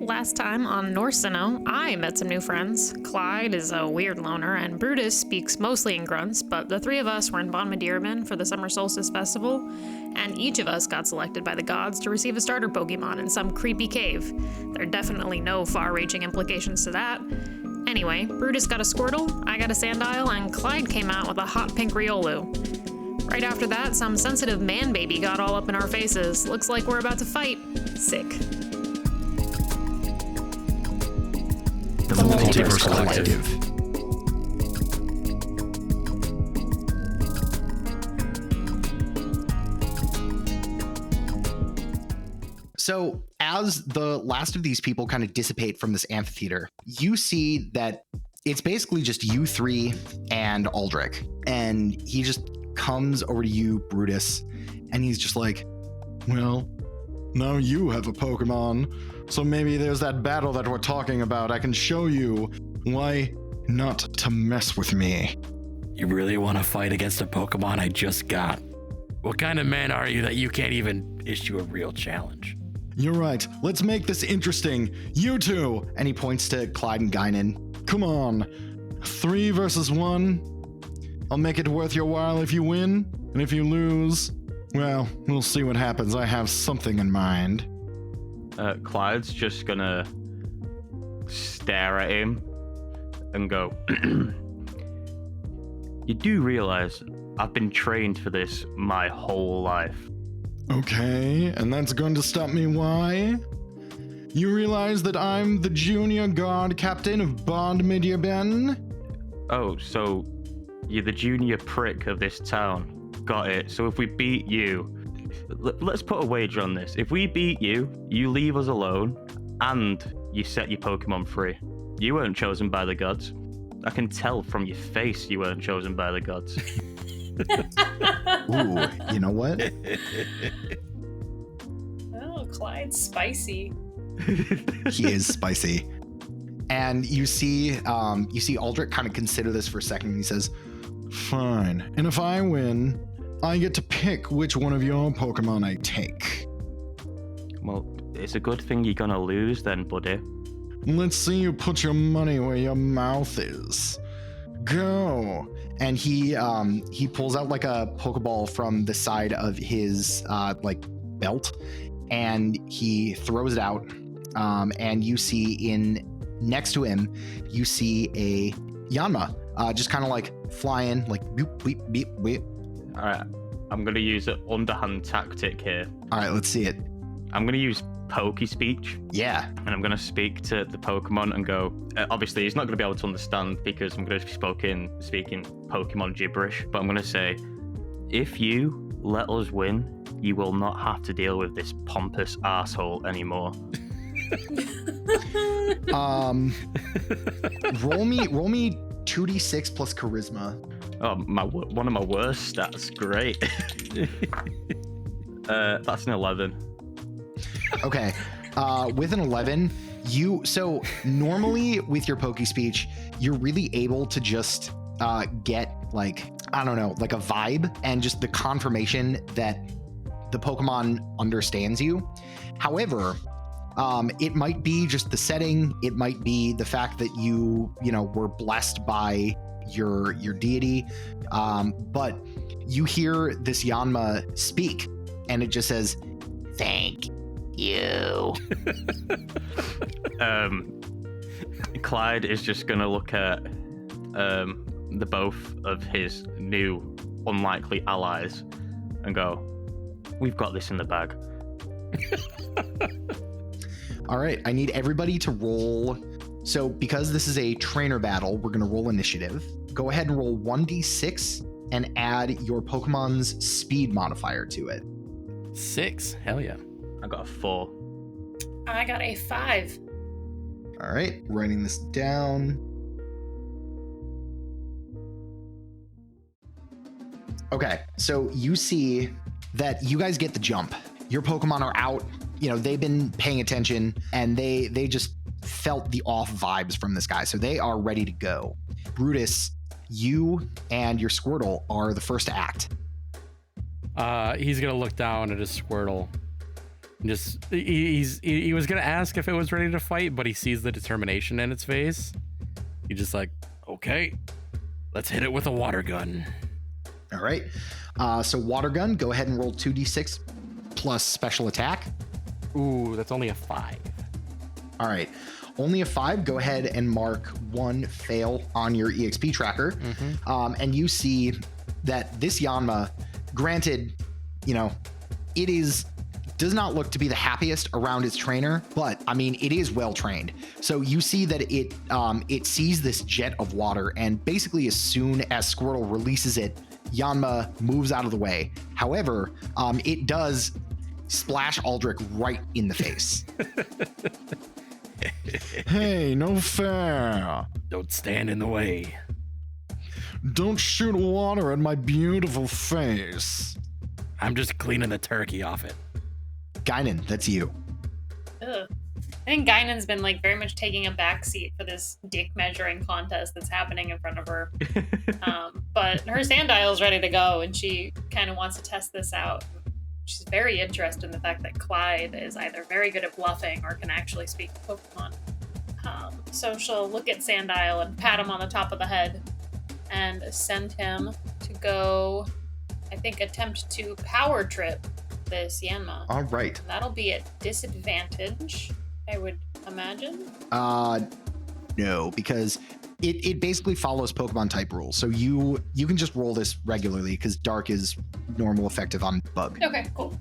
Last time on Norse Sinnoh, I met some new friends. Clyde is a weird loner, and Brutus speaks mostly in grunts, but the three of us were in Bon Medierbin for the Summer Solstice Festival, and each of us got selected by the gods to receive a starter Pokemon in some creepy cave. There are definitely no far-reaching implications to that. Anyway, Brutus got a Squirtle, I got a Sandile, and Clyde came out with a hot pink Riolu. Right after that, some sensitive man-baby got all up in our faces. Looks like we're about to fight. Sick. The Multiverse Collective. So as the last of these people kind of dissipate from this amphitheater, you see that it's basically just you three and Aldric. And he just comes over to you, Brutus, and he's just like, well, now you have a Pokemon, so maybe there's that battle that we're talking about. I can show you why not to mess with me. You really want to fight against a Pokemon I just got? What kind of man are you that you can't even issue a real challenge? You're right. Let's make this interesting. You two! and he points to Clyde and Guinan. Come on. 3 versus 1. I'll make it worth your while if you win, and if you lose, well, we'll see what happens. I have something in mind. Clyde's just gonna stare at him and go, you do realize I've been trained for this my whole life. Okay, and that's going to stop me. Why? You realize that I'm the Junior Guard Captain of Bon Medierbin? Oh, so you're the junior prick of this town. Got it. So if we beat you, let's put a wager on this. If we beat you, you leave us alone, and you set your Pokemon free. You weren't chosen by the gods. I can tell from your face you weren't chosen by the gods. Ooh, you know what? Oh, Clyde's spicy. He is spicy. And you see Aldric kind of consider this for a second, and he says, fine. And if I win, I get to pick which one of your Pokemon I take. Well, it's a good thing you're gonna lose then, buddy. Let's see you put your money where your mouth is. Go. and he pulls out like a Pokeball from the side of his belt, and he throws it out. And you see next to him, you see a Yanma, just kind of like flying, like beep, beep, beep, beep. All right, I'm gonna use an underhand tactic here. All right, let's see it. I'm gonna use Poke Speech. Yeah. And I'm gonna speak to the Pokemon and go. Obviously, he's not gonna be able to understand because I'm gonna be speaking Pokemon gibberish. But I'm gonna say, if you let us win, you will not have to deal with this pompous asshole anymore. Roll me 2d6 plus charisma. Oh, one of my worst stats. Great. That's an 11. Okay. With an 11, so normally with your Poke Speech, you're really able to just get like a vibe and just the confirmation that the Pokemon understands you. However, it might be just the setting. It might be the fact that you were blessed by your deity. But you hear this Yanma speak, and it just says, "Thank you." Clyde is just gonna look at the both of his new unlikely allies and go, "We've got this in the bag." All right, I need everybody to roll. So because this is a trainer battle, we're going to roll initiative. Go ahead and roll 1d6 and add your Pokemon's speed modifier to it. 6. Hell yeah. I got a 4. I got a 5. All right, writing this down. Okay, so you see that you guys get the jump. Your Pokemon are out. They've been paying attention, and they just felt the off vibes from this guy, so they are ready to go. Brutus, you and your Squirtle are the first to act. He's gonna look down at his Squirtle Just he was gonna ask if it was ready to fight, but he sees the determination in its face. He's just like, okay, let's hit it with a water gun. All right. So water gun, go ahead and roll 2d6 plus special attack. Ooh, that's only a 5. All right. Only a 5. Go ahead and mark 1 fail on your EXP tracker. And you see that this Yanma, granted, you know, does not look to be the happiest around its trainer, but I mean, it is well trained. So you see that it sees this jet of water, and basically as soon as Squirtle releases it, Yanma moves out of the way. However, it does splash Aldric right in the face. Hey, no fair. Don't stand in the way. Don't shoot water at my beautiful face. I'm just cleaning the turkey off it. Guinan, that's you. Ugh. I think Guinan's been like very much taking a backseat for this dick measuring contest that's happening in front of her. But her Sandile's ready to go, and she kind of wants to test this out. She's very interested in the fact that Clyde is either very good at bluffing or can actually speak Pokemon. So she'll look at Sandile and pat him on the top of the head and send him to go, I think, attempt to power trip this Yanma. All right. And that'll be at disadvantage, I would imagine. No, because it basically follows Pokemon type rules. So you can just roll this regularly because Dark is normal effective on Bug. Okay, cool.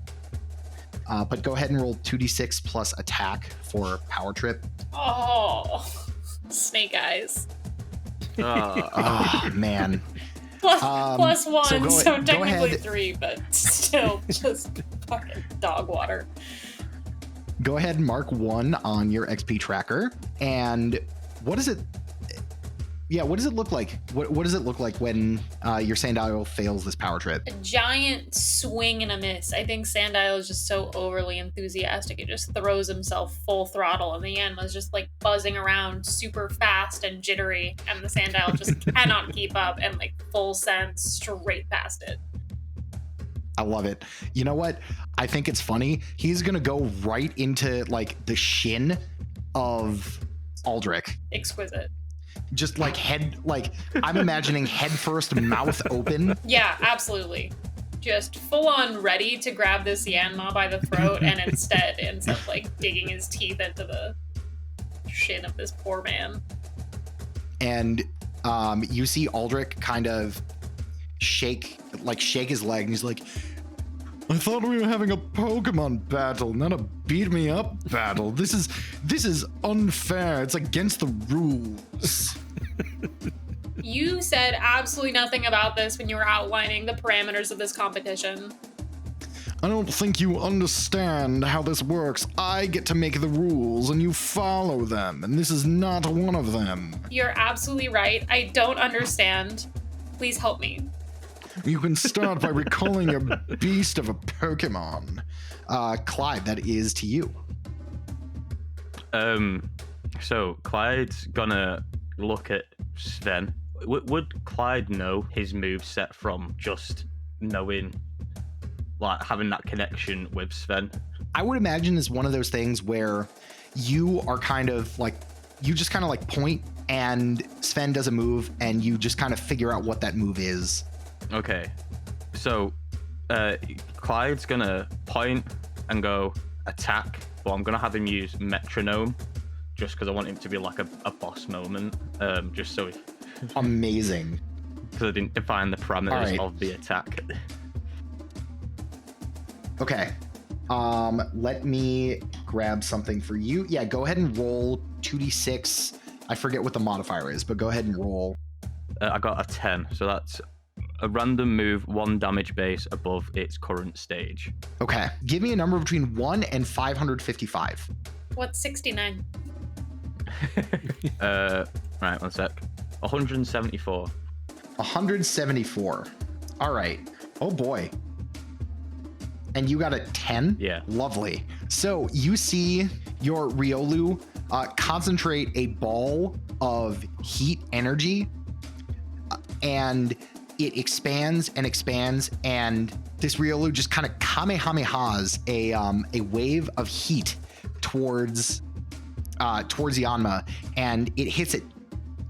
But go ahead and roll 2d6 plus attack for power trip. Oh, snake eyes. Oh, man. Plus one, so so go technically ahead. 3, but still just fucking dog water. Go ahead and mark 1 on your XP tracker. And what does it? Yeah, what does it look like? What does it look like when your Sandile fails this power trip? A giant swing and a miss. I think Sandile is just so overly enthusiastic. It just throws himself full throttle, and the Yanma's just like buzzing around super fast and jittery, and the Sandile just cannot keep up and like full send straight past it. I love it. You know what? I think it's funny. He's gonna go right into like the shin of Aldric. Exquisite. Just like I'm imagining head first, mouth open. Yeah, absolutely. Just full on ready to grab this Yanma by the throat, and instead ends up like digging his teeth into the shin of this poor man. And you see Aldric kind of shake his leg, and he's like, I thought we were having a Pokemon battle, not a beat me up battle. This is unfair. It's against the rules. You said absolutely nothing about this when you were outlining the parameters of this competition. I don't think you understand how this works. I get to make the rules and you follow them, and this is not one of them. You're absolutely right. I don't understand. Please help me. You can start by recalling your beast of a Pokemon. Clyde, that is to you. So Clyde's gonna look at Sven. Would Clyde know his moveset from just knowing, like, having that connection with Sven? I would imagine it's one of those things where you are kind of like, you just kind of like point, and Sven does a move, and you just kind of figure out what that move is. Okay, so Clyde's gonna point and go attack, but I'm gonna have him use metronome just because I want him to be like a boss moment, just so he... Amazing. Because I didn't define the parameters right. of the attack. Okay. Let me grab something for you. Yeah, go ahead and roll 2d6. I forget what the modifier is, but go ahead and roll. I got a 10, so that's a random move, 1 damage base above its current stage. Okay. Give me a number between 1 and 555. What's 69? Right, 1 sec. 174. 174. All right. Oh boy. And you got a 10? Yeah. Lovely. So you see your Riolu concentrate a ball of heat energy, and it expands and expands, and this Riolu just kind of kamehamehas a wave of heat towards Yanma, and it hits it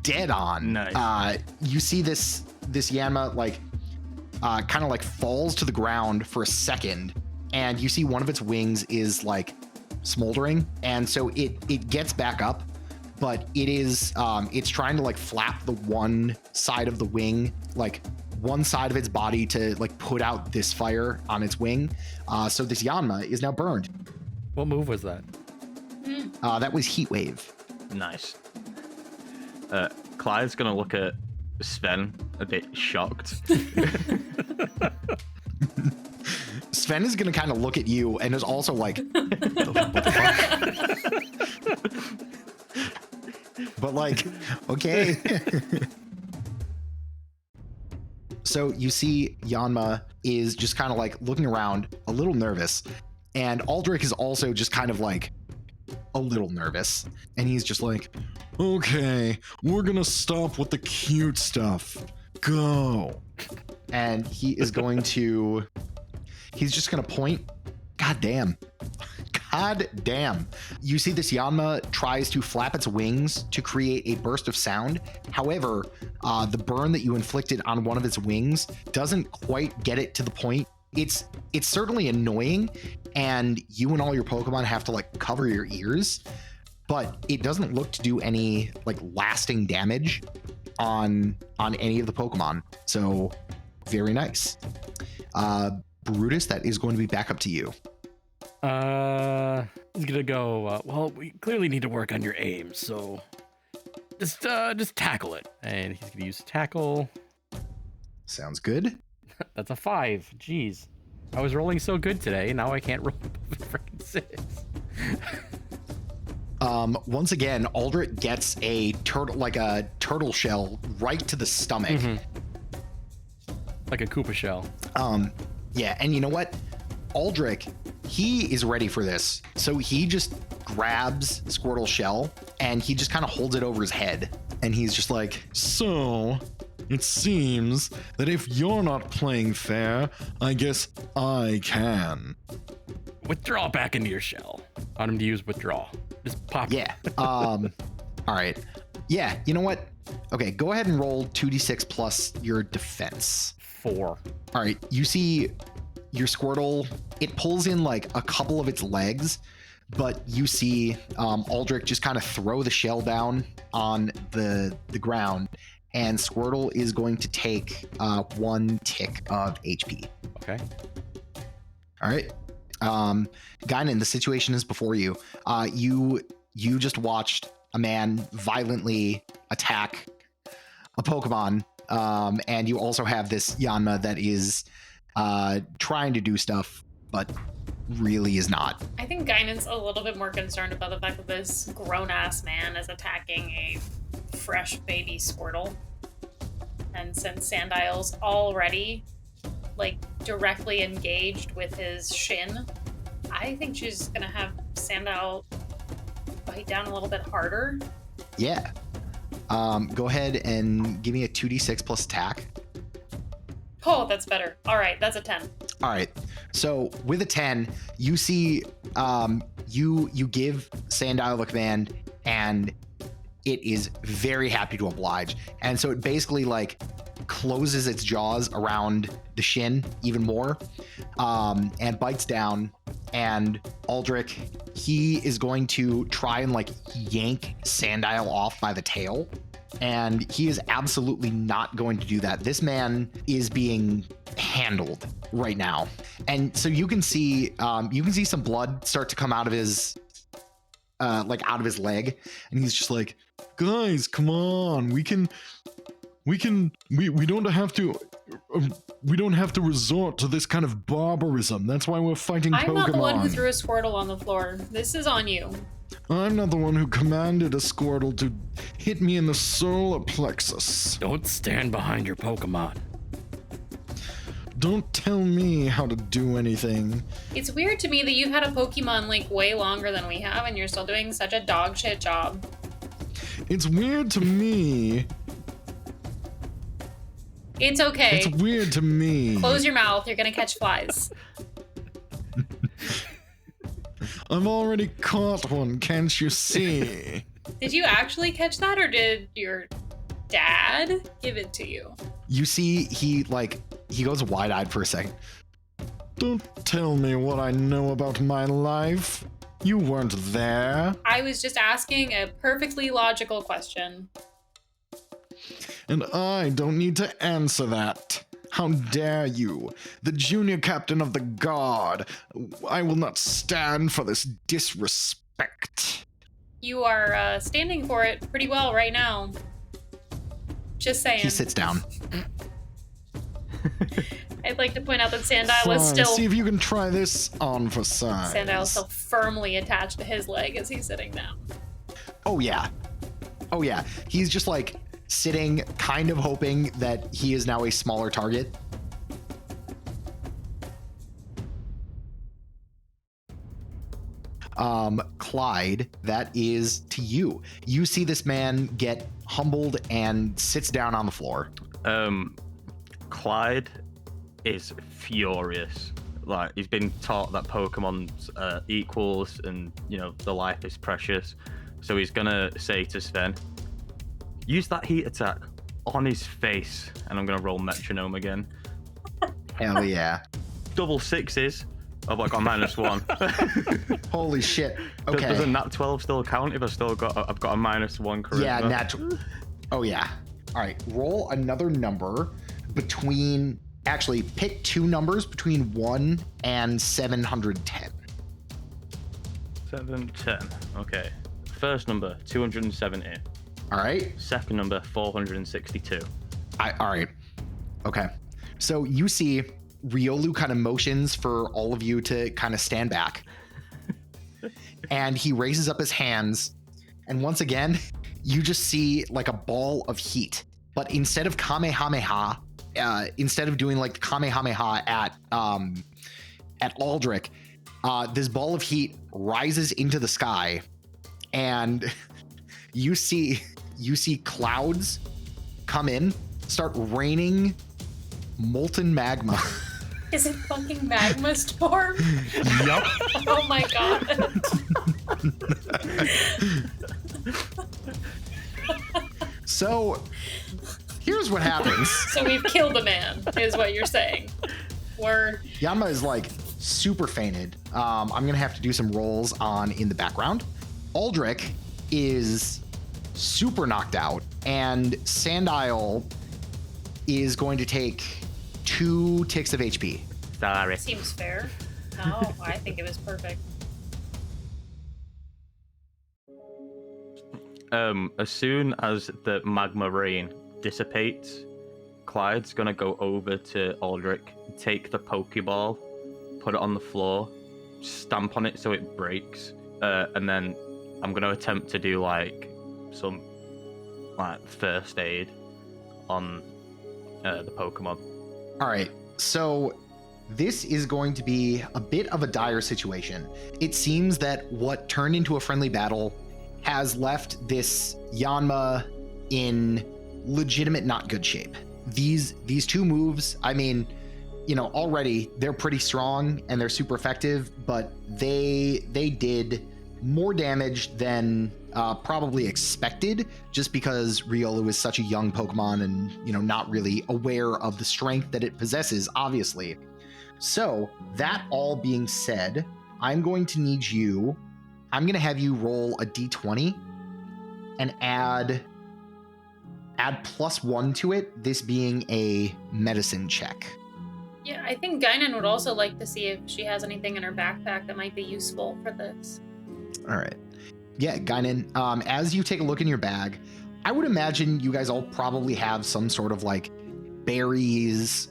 dead on. Nice. You see this Yanma like kind of like falls to the ground for a second, and you see one of its wings is like smoldering, and so it gets back up, but it's trying to like flap the one side of the wing, like one side of its body to like put out this fire on its wing. So this Yanma is now burned. What move was that? That was Heat Wave. Nice. Clyde's gonna look at Sven a bit shocked. Sven is gonna kind of look at you and is also like, what the fuck? But like, okay. So you see Yanma is just kind of like looking around, a little nervous, and Aldric is also just kind of like a little nervous, and he's just like, Okay, we're gonna stop with the cute stuff. Go. and he is going to, he's just gonna point. God damn. God damn. You see this Yanma tries to flap its wings to create a burst of sound. However, the burn that you inflicted on one of its wings doesn't quite get it to the point. It's certainly annoying, and you and all your Pokemon have to like cover your ears, but it doesn't look to do any like lasting damage on any of the Pokemon. So very nice. Brutus, that is going to be back up to you. He's gonna go, well, we clearly need to work on your aim, so just tackle it. And he's gonna use tackle. Sounds good. That's a 5. Jeez. I was rolling so good today, now I can't roll above a freaking 6. Once again, Aldrich gets a turtle shell right to the stomach. Like a Koopa shell. Yeah, and you know what? Aldrich, he is ready for this. So he just grabs Squirtle's shell and he just kind of holds it over his head. And he's just like, So, it seems that if you're not playing fair, I guess I can. Withdraw back into your shell. I want him to use withdraw. Just pop. yeah. All right. Yeah, you know what? Okay, go ahead and roll 2d6 plus your defense. 4. All right, you see your Squirtle, it pulls in like a couple of its legs, but you see Aldrich just kind of throw the shell down on the ground, and Squirtle is going to take 1 tick of HP. Okay. All right. Guinan, the situation is before you. You just watched a man violently attack a Pokemon, and you also have this Yanma that is trying to do stuff, but really is not. I think Guinan's a little bit more concerned about the fact that this grown-ass man is attacking a fresh baby Squirtle. And since Sandile's already, like, directly engaged with his shin, I think she's gonna have Sandile bite down a little bit harder. Yeah. Go ahead and give me a 2d6 plus attack. Oh, that's better. All right, that's a 10. All right. So with a 10, you see, you give Sandile the command, and it is very happy to oblige. And so it basically like closes its jaws around the shin even more, and bites down. And Aldrich, he is going to try and like yank Sandile off by the tail. And he is absolutely not going to do that. This man is being handled right now. And so you can see some blood start to come out of his out of his leg, and he's just like, Guys, come on. We don't have to resort to this kind of barbarism. That's why we're fighting Pokemon. I'm not the one who threw a Squirtle on the floor. This is on you. I'm not the one who commanded a Squirtle to hit me in the solar plexus. Don't stand behind your Pokemon. Don't tell me how to do anything. It's weird to me that you've had a Pokemon like way longer than we have, and you're still doing such a dog shit job. It's weird to me It's okay. It's weird to me. Close your mouth. You're gonna catch flies. I've already caught one, can't you see? Did you actually catch that, or did your dad give it to you? You see, he goes wide-eyed for a second. Don't tell me what I know about my life. You weren't there. I was just asking a perfectly logical question. And I don't need to answer that. How dare you? The junior captain of the guard. I will not stand for this disrespect. You are standing for it pretty well right now. Just saying. He sits down. I'd like to point out that Sandile is Fine, still... see if you can try this on for size. Sandile is still firmly attached to his leg as he's sitting down. Oh yeah. He's just like sitting, kind of hoping that he is now a smaller target. Clyde, that is to you. You see this man get humbled and sits down on the floor. Clyde is furious. Like, he's been taught that Pokemon's equals and, you know, the life is precious. So he's gonna say to Sven, use that heat attack on his face. And I'm gonna roll metronome again. Hell yeah. Double sixes. I've got -1. Holy shit. Okay. Does a nat 12 still count if I've got a -1 charisma? Yeah, oh yeah. All right, roll another number between, actually pick two numbers between 1 and 710. 710. Okay. First number 270. All right. Second number 462. All right. Okay. So you see Riolu kind of motions for all of you to kind of stand back. And he raises up his hands. And once again, you just see like a ball of heat. But instead of Kamehameha, instead of doing like the Kamehameha at Aldric, this ball of heat rises into the sky. And you see clouds come in, start raining molten magma. Is it fucking Magma Storm? Yup. Oh my god. So here's what happens. So we've killed a man, is what you're saying. Yanma is like super fainted. I'm gonna have to do some rolls on in the background. Aldric is super knocked out, and Sandile is going to take 2 ticks of HP. Sorry. Seems fair. No, I think it was perfect. As soon as the magma rain dissipates, Clyde's gonna go over to Aldric, take the Pokeball, put it on the floor, stamp on it so it breaks, and then I'm gonna attempt to do like some first aid on the Pokemon. All right, so this is going to be a bit of a dire situation. It seems that what turned into a friendly battle has left this Yanma in legitimate not good shape. These two moves, I mean, you know, already they're pretty strong and they're super effective, but they did more damage than probably expected, just because Riolu is such a young Pokemon and, you know, not really aware of the strength that it possesses, obviously. So that all being said, I'm going to have you roll a d20 and add +1 to it, this being a medicine check. Yeah, I think Guinan would also like to see if she has anything in her backpack that might be useful for this. All right. Yeah, Guinan, as you take a look in your bag, I would imagine you guys all probably have some sort of like berries,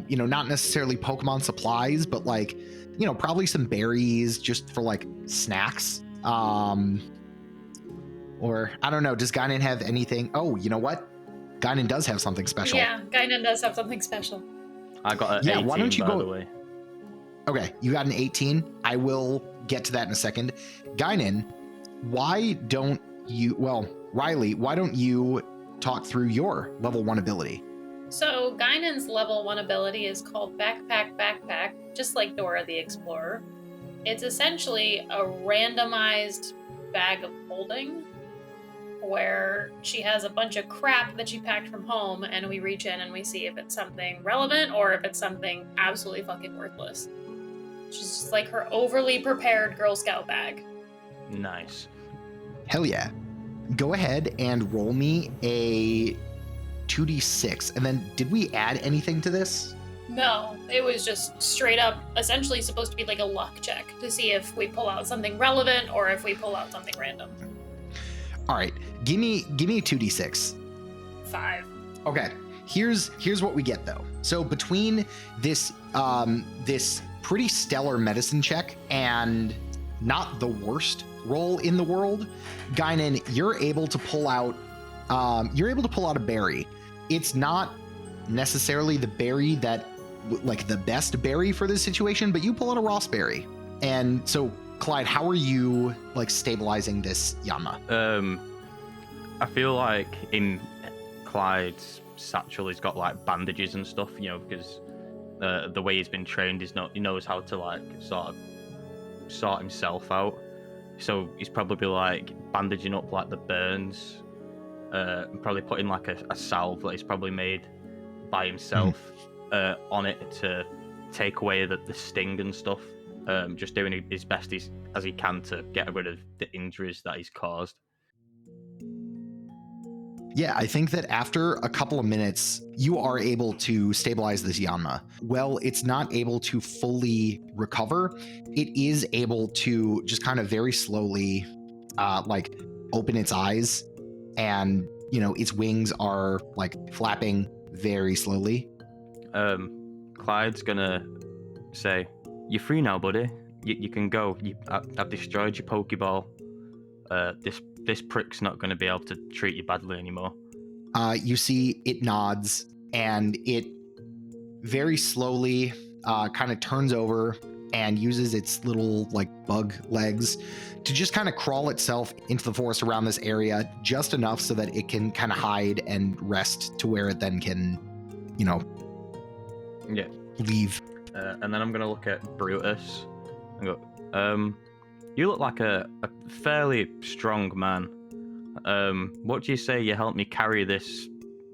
you know, not necessarily Pokemon supplies, but like, you know, probably some berries just for like snacks. Or I don't know, does Guinan have anything? Oh, you know what? Guinan does have something special. Yeah, Guinan does have something special. I got an 18, why don't you by go? the way. Okay, you got an 18. I will get to that in a second. Guinan, why don't you, well, Riley, why don't you talk through your level 1 ability? So Guinan's level 1 ability is called Backpack Backpack, just like Dora the Explorer. It's essentially a randomized bag of holding where she has a bunch of crap that she packed from home, and we reach in and we see if it's something relevant or if it's something absolutely fucking worthless. She's just like her overly prepared Girl Scout bag. Nice. Hell yeah. Go ahead and roll me a 2d6. And then did we add anything to this? No, it was just straight up essentially supposed to be like a luck check to see if we pull out something relevant or if we pull out something random. All right. Give me a 2d6. 5. Okay. Here's what we get though. So between this this pretty stellar medicine check and not the worst roll in the world, Guinan, you're able to pull out a berry. It's not necessarily the berry that like the best berry for this situation, but you pull out a raspberry. And so Clyde, how are you like stabilizing this Yanma? I feel like in Clyde's satchel he's got like bandages and stuff, you know, because the way he's been trained he knows how to like sort of sort himself out. So he's probably like bandaging up like the burns, and probably putting like a salve that he's probably made by himself on it to take away the sting and stuff. Just doing his best as he can to get rid of the injuries that he's caused. Yeah, I think that after a couple of minutes, you are able to stabilize this Yanma. Well, it's not able to fully recover. It is able to just kind of very slowly, like open its eyes, and you know its wings are like flapping very slowly. Clyde's gonna say, "You're free now, buddy. You can go. I've destroyed your Pokeball. This prick's not going to be able to treat you badly anymore." You see it nods, and it very slowly kind of turns over and uses its little like bug legs to just kind of crawl itself into the forest around this area just enough so that it can kind of hide and rest to where it then can, you know, leave. And then I'm going to look at Brutus and go, you look like a fairly strong man. What do you say you help me carry this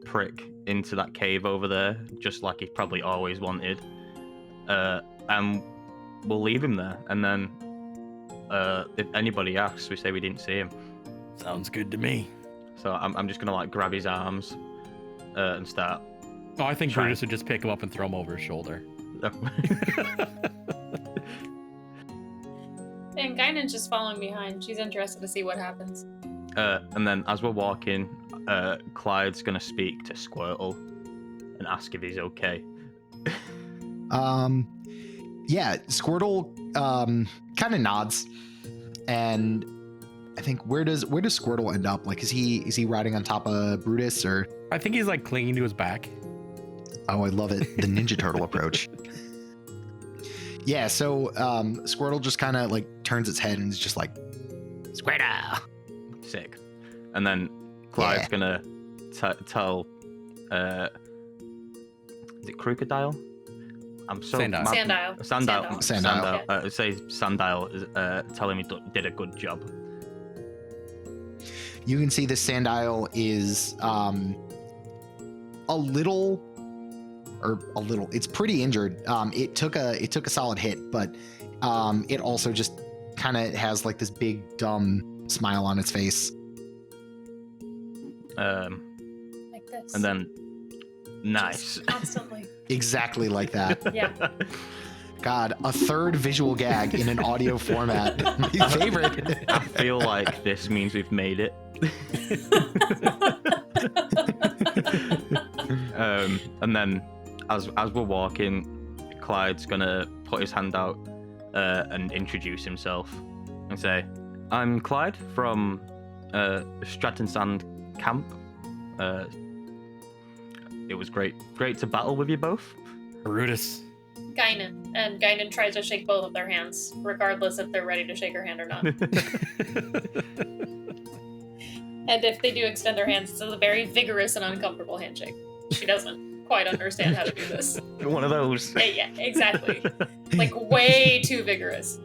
prick into that cave over there, just like he probably always wanted? And we'll leave him there. And then if anybody asks, we say we didn't see him. Sounds good to me. So I'm just going to like grab his arms and start. Oh, I think Brutus would just pick him up and throw him over his shoulder. And Guinan's just following behind. She's interested to see what happens. And then as we're walking, Clyde's going to speak to Squirtle and ask if he's okay. Yeah, Squirtle kind of nods, and I think where does Squirtle end up? Like, is he riding on top of Brutus, or? I think he's like clinging to his back. Oh, I love it, the Ninja Turtle approach. Yeah, so Squirtle just kind of like turns its head and is just like, Squirtle. Sick. And then Clyde's gonna tell, is it Crocodile? I'm so Sandile. Sandile. Say Sandile. Tell him he did a good job. You can see the Sandile is a little. It's pretty injured. It took a solid hit, but it also just kind of has like this big dumb smile on its face. Like this. And then nice. Just constantly. Exactly like that. Yeah. God, a third visual gag in an audio format. My favorite. I feel like this means we've made it. And then as we're walking, Clyde's gonna put his hand out and introduce himself and say, "I'm Clyde from Stratton Sand Camp. It was great to battle with you both." Brutus. Guinan. And Guinan tries to shake both of their hands, regardless if they're ready to shake her hand or not. And if they do extend their hands, it's a very vigorous and uncomfortable handshake. She doesn't. quite understand how to do this. One of those. Yeah, exactly. Like way too vigorous.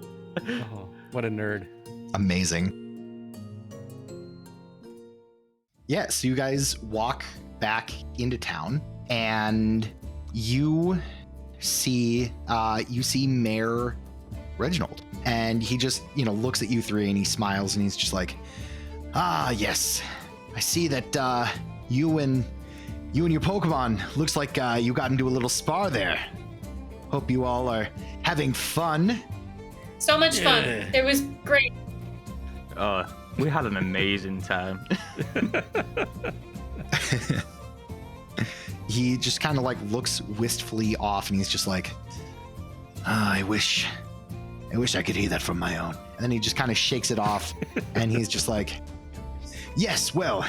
Oh, what a nerd. Amazing. Yeah, so you guys walk back into town, and you see Mayor Reginald, and he just looks at you three and he smiles and he's just like, yes, I see that you and your Pokemon looks like you got into a little spar there. Hope you all are having fun. So much fun. It was great. We had an amazing time. He just kind of like looks wistfully off and he's just like, I wish I could hear that from my own. And then he just kind of shakes it off and he's just like, yes, well,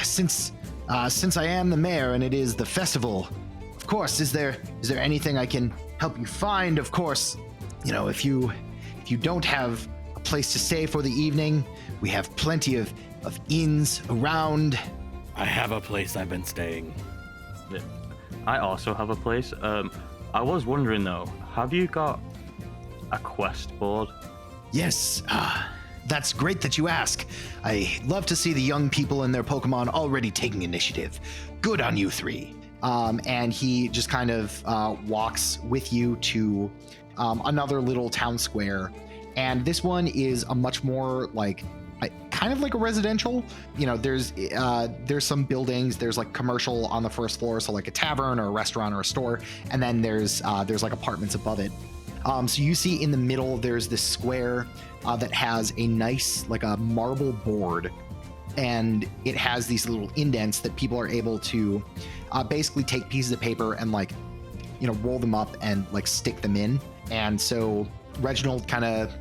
since I am the mayor and it is the festival, of course, is there anything I can help you find? Of course, if you don't have a place to stay for the evening, we have plenty of inns around. I have a place I've been staying. I also have a place. I was wondering though, have you got a quest board? Yes, that's great that you ask. I love to see the young people and their Pokemon already taking initiative. Good on you three. And he just kind of walks with you to another little town square. And this one is a much more like kind of like a residential. There's some buildings. There's like commercial on the first floor, so like a tavern or a restaurant or a store, and then there's like apartments above it. So you see in the middle there's this square that has a nice like a marble board, and it has these little indents that people are able to basically take pieces of paper and like roll them up and like stick them in. And so Reginald kind of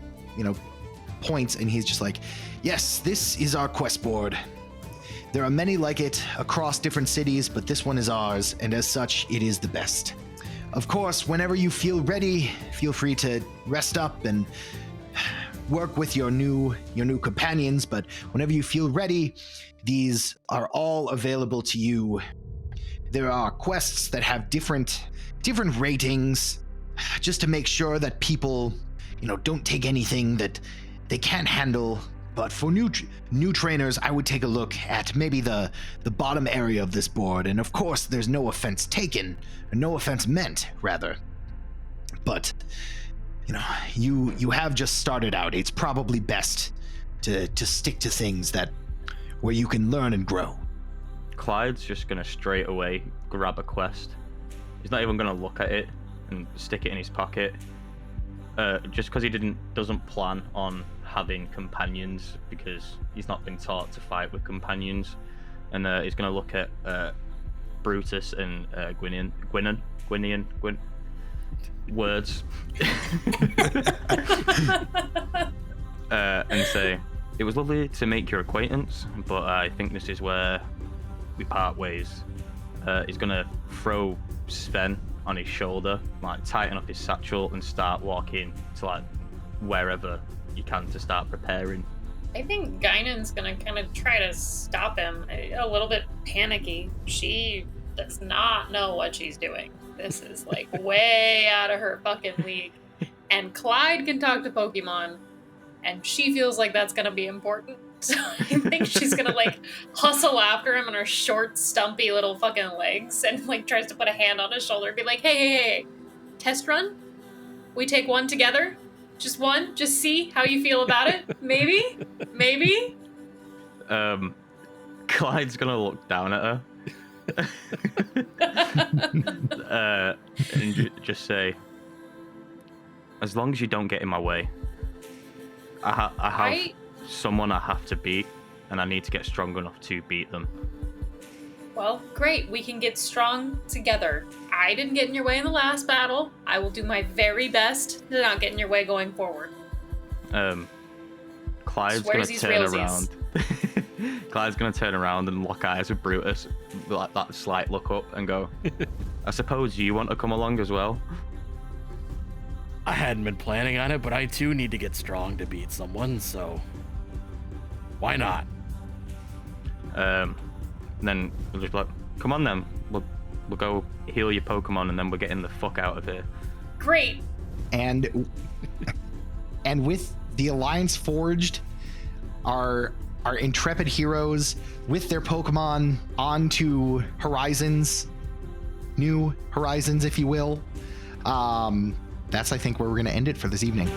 points and he's just like, yes, this is our quest board. There are many like it across different cities, but this one is ours, and as such, it is the best. Of course, whenever you feel ready, feel free to rest up and work with your new companions, but whenever you feel ready, these are all available to you. There are quests that have different ratings, just to make sure that people, don't take anything that they can't handle. But for new trainers, I would take a look at maybe the bottom area of this board. And of course, there's no offense taken, or no offense meant, rather. But, you have just started out. It's probably best to stick to things where you can learn and grow. Clyde's just gonna straight away grab a quest. He's not even gonna look at it and stick it in his pocket. Just because he doesn't plan on having companions, because he's not been taught to fight with companions, and he's gonna look at Brutus and Guinan words, and say, "It was lovely to make your acquaintance, but I think this is where we part ways." He's gonna throw Sven on his shoulder, like tighten up his satchel and start walking to like wherever you can to start preparing. I think Guinan's gonna kind of try to stop him, a little bit panicky. She does not know what she's doing. This is like way out of her fucking league. And Clyde can talk to Pokemon, and she feels like that's gonna be important. So I think she's gonna like hustle after him on her short, stumpy little fucking legs, and like tries to put a hand on his shoulder and be like, hey, test run? We take one together? Just one? Just see how you feel about it? Maybe? Clyde's gonna look down at her and just say, as long as you don't get in my way. I have someone I have to beat, and I need to get strong enough to beat them. Well, great. We can get strong together. I didn't get in your way in the last battle. I will do my very best to not get in your way going forward. Clyde's gonna turn around. Clyde's gonna turn around and lock eyes with Brutus, like that slight look up, and go, I suppose you want to come along as well? I hadn't been planning on it, but I too need to get strong to beat someone, so why not? Then we'll just be like, come on then, We'll go heal your Pokemon, and then we're getting the fuck out of here. Great. And with the Alliance forged, our intrepid heroes with their Pokemon onto horizons, new horizons, if you will. That's, I think, where we're going to end it for this evening.